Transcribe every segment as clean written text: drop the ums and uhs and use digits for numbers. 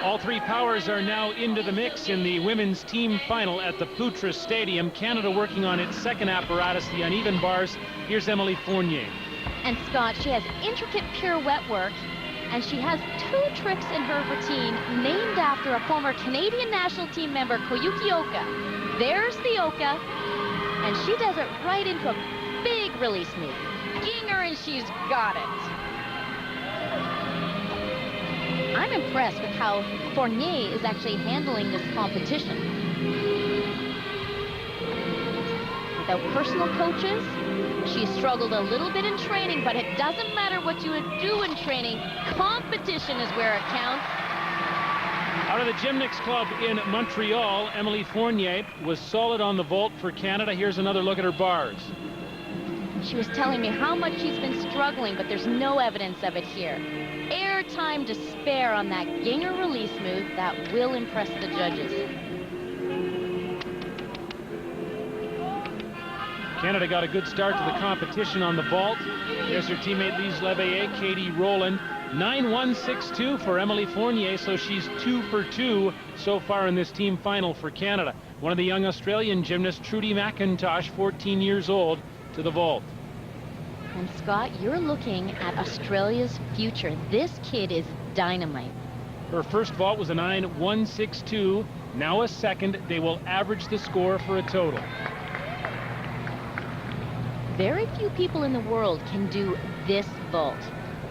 All three powers are now into the mix in the women's team final at the Poutre Stadium. Canada working on its second apparatus, the uneven bars. Here's Emily Fournier. And Scott, she has intricate pirouette work, and she has two tricks in her routine named after a former Canadian national team member, Koyuki Oka. There's the Oka, and she does it right into a big release move. Ginger, and she's got it. I'm impressed with how Fournier is actually handling this competition. Without personal coaches, she struggled a little bit in training, but it doesn't matter what you would do in training. Competition is where it counts. Out of the Gymnastics Club in Montreal, Emily Fournier was solid on the vault for Canada. Here's another look at her bars. She was telling me how much she's been struggling, but there's no evidence of it here. Airtime to spare on that Ginger release move that will impress the judges. Canada got a good start to the competition on the vault. There's her teammate Lise Leveillé, Katie Rowland. 9-1-6-2 for Emily Fournier, so she's 2 for 2 so far in this team final for Canada. One of the young Australian gymnasts, Trudy McIntosh, 14 years old, to the vault. And Scott, you're looking at Australia's future. This kid is dynamite. Her first vault was a 9-1-6-2. Now a second. They will average the score for a total. Very few people in the world can do this vault.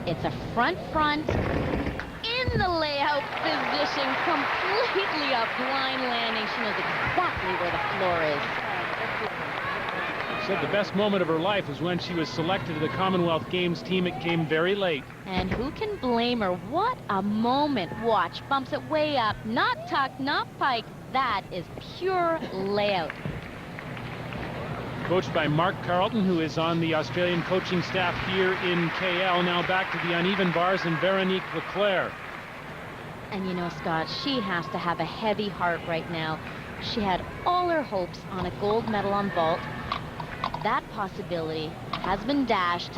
It's a front, in the layout position, completely a blind landing. She knows exactly where the floor is. Said the best moment of her life was when she was selected to the Commonwealth Games team. It came very late. And who can blame her? What a moment. Watch, bumps it way up. Not tuck, not pike. That is pure layout. Coached by Mark Carlton, who is on the Australian coaching staff here in KL. Now back to the uneven bars and Veronique Leclerc. And you know, Scott, she has to have a heavy heart right now. She had all her hopes on a gold medal on vault. That possibility has been dashed.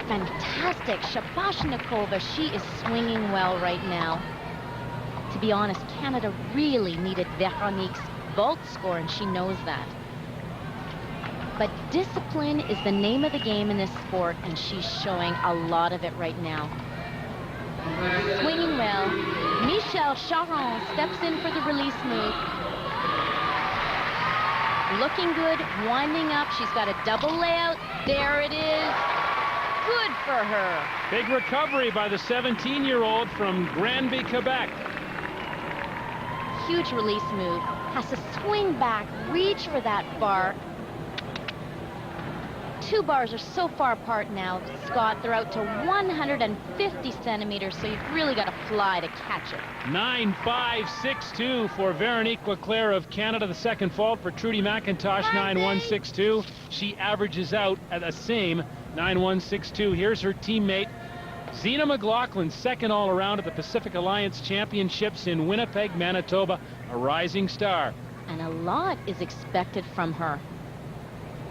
Fantastic. Shabashnikova, she is swinging well right now. To be honest, Canada really needed Veronique's vault score, and she knows that. But discipline is the name of the game in this sport, and she's showing a lot of it right now. Swinging well. Michelle Charon steps in for the release move. Looking good, winding up. She's got a double layout. There it is. Good for her. Big recovery by the 17-year-old from Granby, Quebec. Huge release move. Has to swing back, reach for that bar. Two bars are so far apart now, Scott. They're out to 150 centimeters, so you've really got to fly to catch it. 9-5-6-2 for Veronique Leclerc of Canada. The second fault for Trudy McIntosh, 9-1-6-2. She averages out at the same 9-1-6-2. Here's her teammate, Zina McLaughlin, second all-around at the Pacific Alliance Championships in Winnipeg, Manitoba, a rising star. And a lot is expected from her.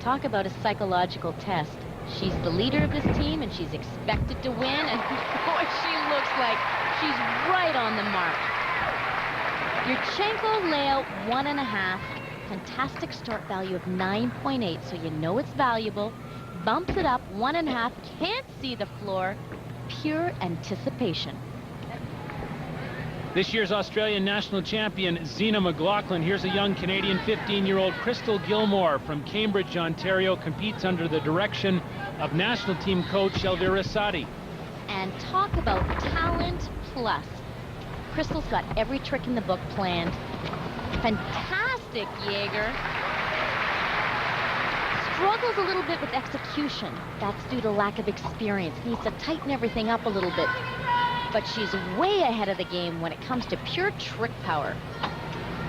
Talk about a psychological test. She's the leader of this team, and she's expected to win, and boy, she looks like she's right on the mark. Yurchenko layout 1.5. Fantastic start value of 9.8, so you know it's valuable. Bumps it up 1.5. Can't see the floor. Pure anticipation. This year's Australian national champion, Zina McLaughlin. Here's a young Canadian 15-year-old Crystal Gilmore from Cambridge, Ontario, competes under the direction of national team coach Elvira Sadi. And talk about talent plus. Crystal's got every trick in the book planned. Fantastic, Jaeger. Struggles a little bit with execution. That's due to lack of experience. Needs to tighten everything up a little bit. But she's way ahead of the game when it comes to pure trick power.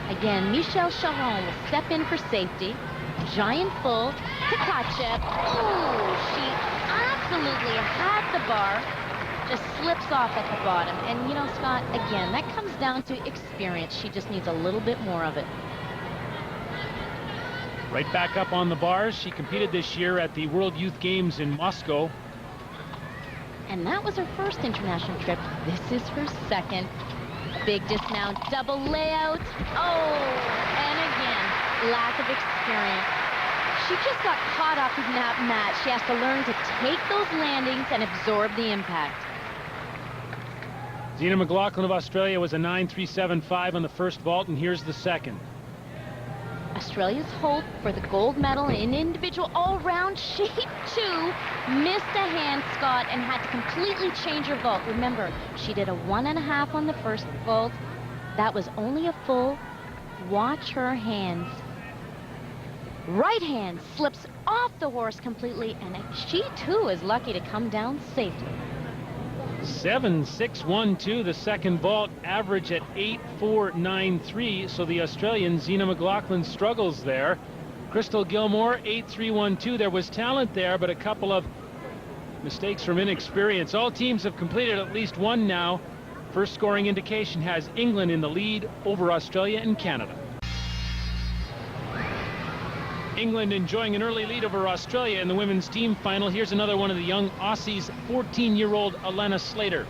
Again, Michelle Charon will step in for safety. Giant full. Tkachev. Oh, she absolutely had the bar. Just slips off at the bottom. And you know, Scott, again, that comes down to experience. She just needs a little bit more of it. Right back up on the bars. She competed this year at the World Youth Games in Moscow. And that was her first international trip. This is her second. Big dismount, double layout. Oh, and again, lack of experience. She just got caught up in that mat. She has to learn to take those landings and absorb the impact. Zina McLaughlin of Australia was a 9.375 on the first vault, and here's the second. Australia's hope for the gold medal in individual all-round. She, too, missed a hand, Scott, and had to completely change her vault. Remember, she did a 1.5 on the first vault. That was only a full. Watch her hands. Right hand slips off the horse completely, and she, too, is lucky to come down safely. 7.612, the second vault, average at 8.493, so the Australian Zina McLaughlin struggles there. Crystal Gilmore, 8.312. There was talent there, but a couple of mistakes from inexperience. All teams have completed at least one now. First scoring indication has England in the lead over Australia and Canada. England enjoying an early lead over Australia in the women's team final. Here's another one of the young Aussies, 14-year-old Elena Slater.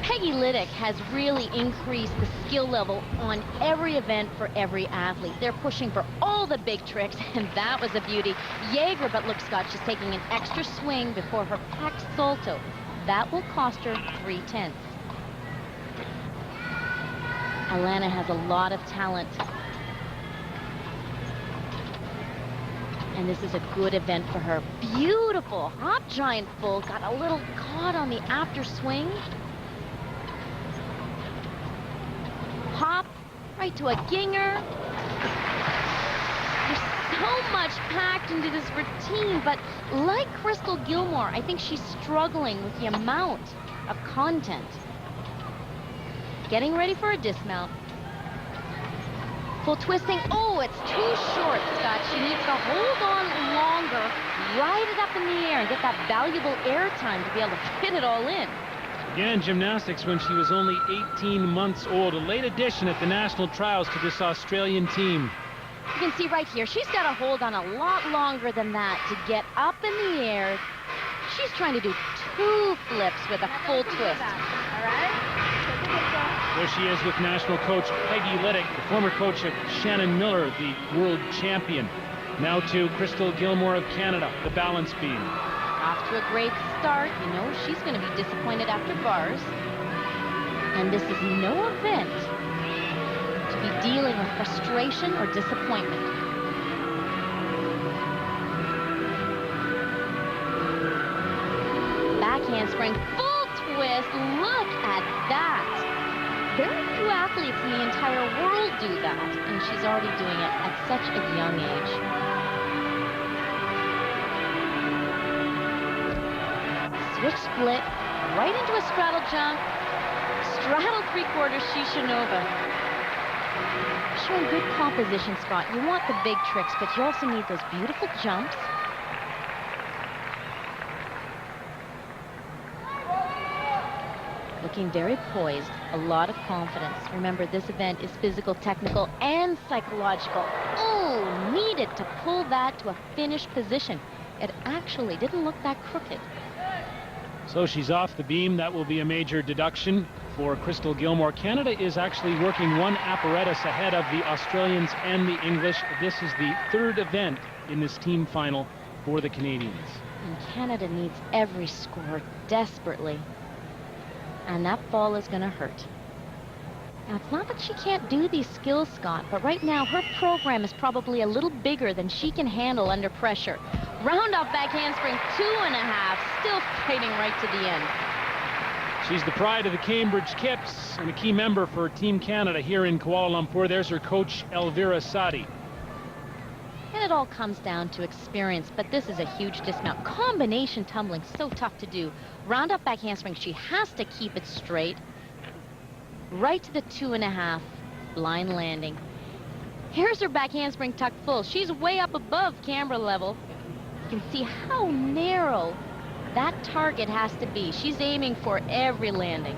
Peggy Liddick has really increased the skill level on every event for every athlete. They're pushing for all the big tricks, and that was a beauty. Jaeger, but look, Scott, she's taking an extra swing before her pack salto. That will cost her 3/10. Elena has a lot of talent. And this is a good event for her. Beautiful hop giant full. Got a little caught on the after swing. Hop right to a ginger. There's so much packed into this routine, but like Crystal Gilmore, I think she's struggling with the amount of content. Getting ready for a dismount. Full twisting. Oh, it's too short, Scott. She needs to hold on longer, ride it up in the air, and get that valuable air time to be able to fit it all in. Again, gymnastics when she was only 18 months old. A late addition at the national trials to this Australian team. You can see right here, she's got to hold on a lot longer than that to get up in the air. She's trying to do 2 flips with a full twist. All right. There she is with national coach Peggy Liddick, the former coach of Shannon Miller, the world champion. Now to Crystal Gilmore of Canada, the balance beam. Off to a great start. You know she's going to be disappointed after bars. And this is no event to be dealing with frustration or disappointment. Back handspring, full twist. Look at that. Very few athletes in the entire world do that, and she's already doing it at such a young age. Switch split, right into a straddle jump. Straddle 3/4 Shishanova. Showing good composition, Scott. You want the big tricks, but you also need those beautiful jumps. Looking very poised, a lot of confidence. Remember, this event is physical, technical, and psychological. Oh, needed to pull that to a finished position. It actually didn't look that crooked. So she's off the beam. That will be a major deduction for Crystal Gilmore. Canada is actually working one apparatus ahead of the Australians and the English. This is the third event in this team final for the Canadians. And Canada needs every score desperately. And that ball is going to hurt. Now, it's not that she can't do these skills, Scott, but right now her program is probably a little bigger than she can handle under pressure. Round off back handspring, 2.5, still fighting right to the end. She's the pride of the Cambridge Kips and a key member for Team Canada here in Kuala Lumpur. There's her coach, Elvira Sadi. And it all comes down to experience, but this is a huge dismount. Combination tumbling, so tough to do. Round up back handspring, she has to keep it straight. Right to the 2.5, blind landing. Here's her back handspring tucked full. She's way up above camera level. You can see how narrow that target has to be. She's aiming for every landing.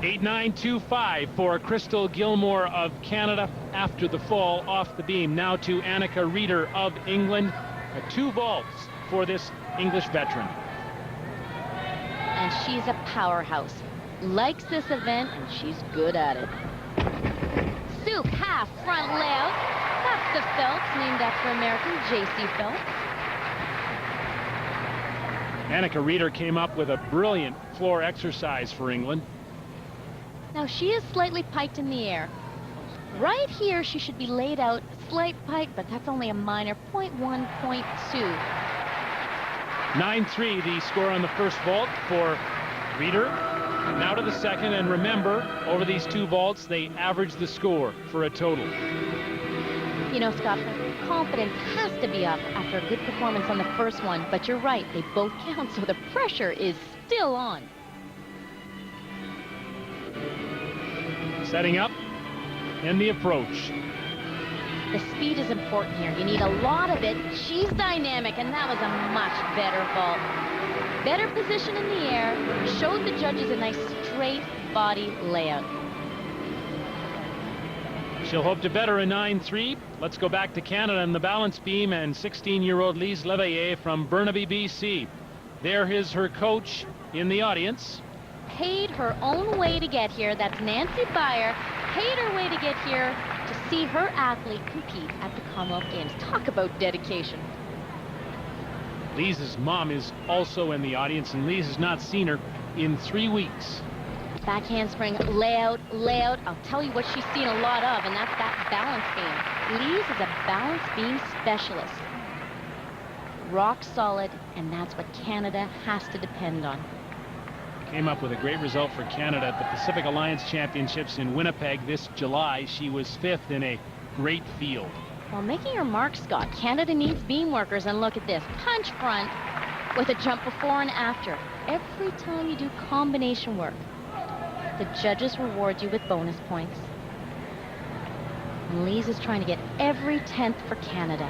8.925 for Crystal Gilmore of Canada after the fall off the beam. Now to Annika Reeder of England. 2 vaults for this English veteran. And she's a powerhouse. likes this event, and she's good at it. Soup half front layout. That's the Phelps, named after American J.C. Phelps. Annika Reeder came up with a brilliant floor exercise for England. Now she is slightly piked in the air. Right here, she should be laid out, slight pike, but that's only a minor 0.1, 0.2. 9-3 the score on the first vault for Reeder. Now to the second, and remember, over these two vaults, they average the score for a total. You know, Scott, her confidence has to be up after a good performance on the first one, but you're right, they both count, so the pressure is still on. Setting up, and the approach. The speed is important here. You need a lot of it. She's dynamic, and that was a much better vault. Better position in the air, showed the judges a nice straight body layout. She'll hope to better a 9-3. Let's go back to Canada and the balance beam and 16-year-old Lise Leveillé from Burnaby, BC. There is her coach in the audience. Paid her own way to get here. That's Nancy Beyer. Paid her way to get here to see her athlete compete at the Commonwealth Games. Talk about dedication. Lise's mom is also in the audience, and Lise has not seen her in 3 weeks. Back handspring, layout, layout. I'll tell you what she's seen a lot of, and that's that balance beam. Lise is a balance beam specialist. Rock solid, and that's what Canada has to depend on. Came up with a great result for Canada at the Pacific Alliance Championships in Winnipeg this July. She was 5th in a great field. While making her mark, Scott, Canada needs beam workers, and look at this. Punch front with a jump before and after. Every time you do combination work, the judges reward you with bonus points. And Lise is trying to get every 10th for Canada.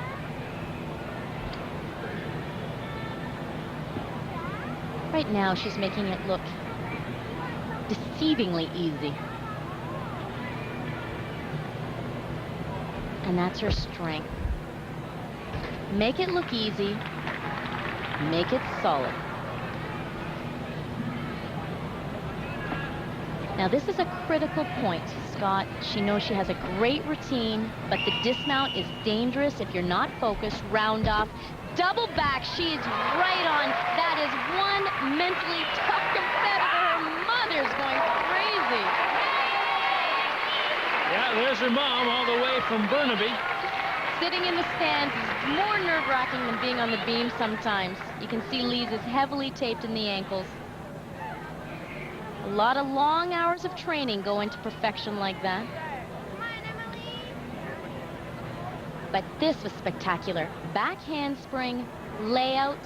Right now, she's making it look deceivingly easy. And that's her strength. Make it look easy. Make it solid. Now, this is a critical point, Scott. She knows she has a great routine, but the dismount is dangerous if you're not focused. Round off. Double back, she is right on. That is one mentally tough competitor. Her mother's going crazy. Yeah, there's her mom all the way from Burnaby. Sitting in the stands is more nerve-wracking than being on the beam sometimes. You can see Lise is heavily taped in the ankles. A lot of long hours of training go into perfection like that. But this was spectacular. Back handspring, layout,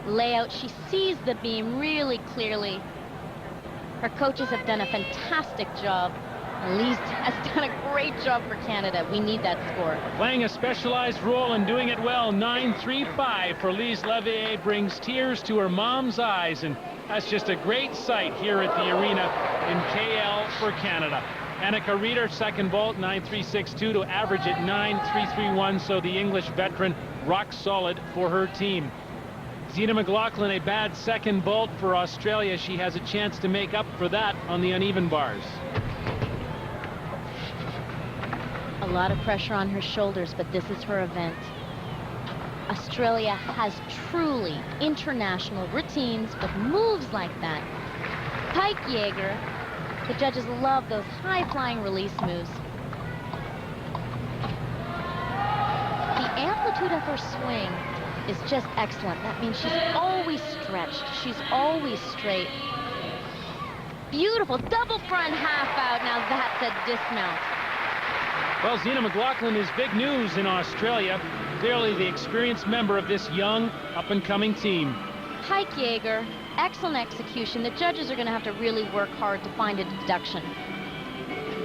layout. She sees the beam really clearly. Her coaches have done a fantastic job. Lise has done a great job for Canada. We need that score. Playing a specialized role and doing it well. 9-3-5 for Lise Leveillé brings tears to her mom's eyes, and that's just a great sight here at the arena in KL for Canada. Annika Reeder, second vault, 9-3-6-2 to average at 9-3-3-1, so the English veteran rock solid for her team. Zina McLaughlin, a bad second vault for Australia. She has a chance to make up for that on the uneven bars. A lot of pressure on her shoulders, but this is her event. Australia has truly international routines with moves like that. Pike Jaeger. The judges love those high-flying release moves. The amplitude of her swing is just excellent. That means she's always stretched. She's always straight. Beautiful double front half out. Now that's a dismount. Well, Zina McLaughlin is big news in Australia. Clearly the experienced member of this young, up-and-coming team. Pike Jaeger, excellent execution. The judges are going to have to really work hard to find a deduction.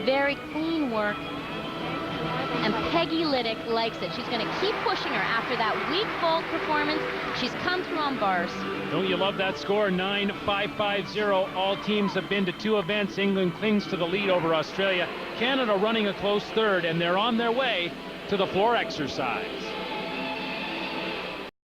Very clean work. And Peggy Liddick likes it. She's going to keep pushing her after that weak vault performance. She's come through on bars. Don't you love that score? 9-5-5-0. All teams have been to 2 events. England clings to the lead over Australia. Canada running a close third, and they're on their way to the floor exercise.